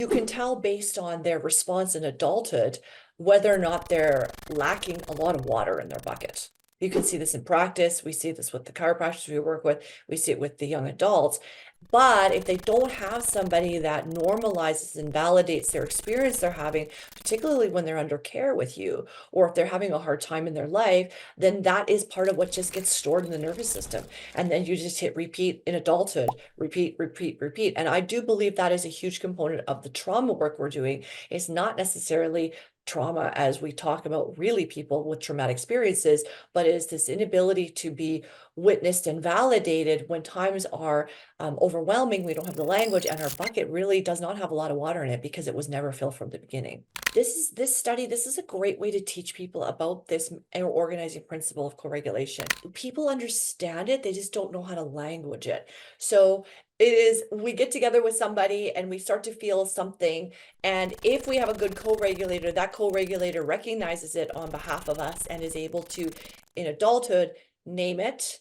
can tell based on their response in adulthood whether or not they're lacking a lot of water in their bucket. You can see this in practice. We see this with the chiropractors we work with. We see it with the young adults. But if they don't have somebody that normalizes and validates their experience they're having, particularly when they're under care with you, or if they're having a hard time in their life, then that is part of what just gets stored in the nervous system. And then you just hit repeat in adulthood, repeat, repeat, repeat. And I do believe that is a huge component of the trauma work we're doing. It's not necessarily trauma as we talk about really people with traumatic experiences, but is this inability to be witnessed and validated when times are overwhelming, we don't have the language, and our bucket really does not have a lot of water in it because it was never filled from the beginning. This is a great way to teach people about this organizing principle of co-regulation. People understand it, they just don't know how to language it. So we get together with somebody and we start to feel something. And if we have a good co-regulator, that co-regulator recognizes it on behalf of us and is able to, in adulthood, name it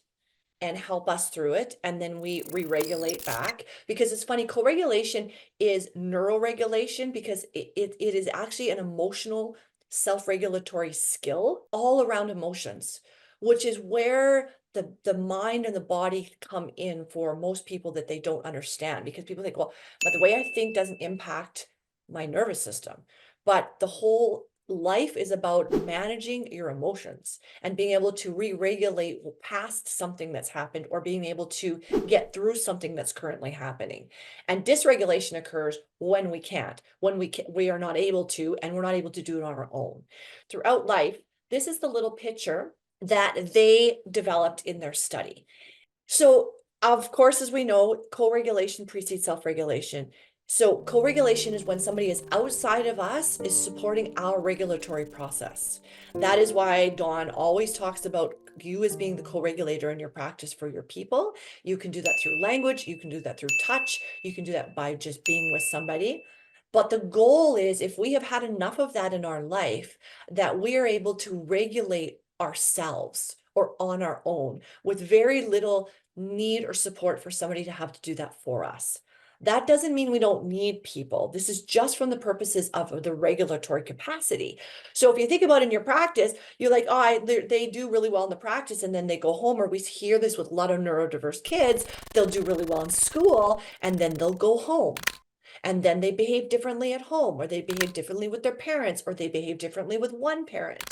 and help us through it. And then we re-regulate back, because it's funny, co-regulation is neuroregulation because it is actually an emotional self-regulatory skill all around emotions, which is where the mind and the body come in for most people that they don't understand, because people think, well, but the way I think doesn't impact my nervous system. But the whole life is about managing your emotions and being able to re-regulate past something that's happened, or being able to get through something that's currently happening. And dysregulation occurs when we can't, when we are not able to, and we're not able to do it on our own. Throughout life, this is the little picture that they developed in their study. So, of course, as we know, co-regulation precedes self-regulation. So co-regulation is when somebody is outside of us is supporting our regulatory process. That is why Dawn always talks about you as being the co-regulator in your practice for your people. You can do that through language, you can do that through touch, you can do that by just being with somebody. But the goal is, if we have had enough of that in our life, that we are able to regulate ourselves or on our own with very little need or support for somebody to have to do that for us. That doesn't mean we don't need people. This is just from the purposes of the regulatory capacity. So if you think about in your practice, you're like, oh, they do really well in the practice, and then they go home, or we hear this with a lot of neurodiverse kids, they'll do really well in school, and then they'll go home. And then they behave differently at home, or they behave differently with their parents, or they behave differently with one parent.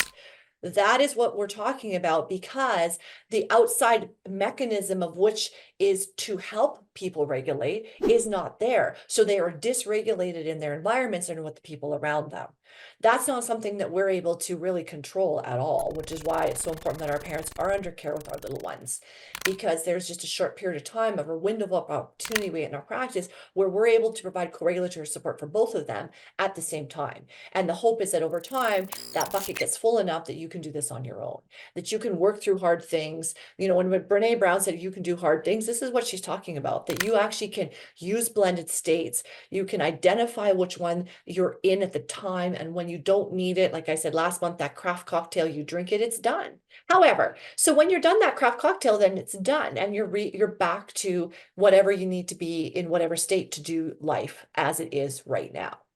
That is what we're talking about, because the outside mechanism of which is to help people regulate is not there. So they are dysregulated in their environments and with the people around them. That's not something that we're able to really control at all, which is why it's so important that our parents are under care with our little ones, because there's just a short period of time of a window of opportunity we in our practice where we're able to provide co-regulatory support for both of them at the same time. And the hope is that over time, that bucket gets full enough that you can do this on your own, that you can work through hard things. You know, when Brene Brown said you can do hard things, this is what she's talking about, that you actually can use blended states. You can identify which one you're in at the time, and when you don't need it, like I said last month, that craft cocktail, you drink it, it's done. However, so when you're done that craft cocktail, then it's done, and you're back to whatever you need to be in whatever state to do life as it is right now.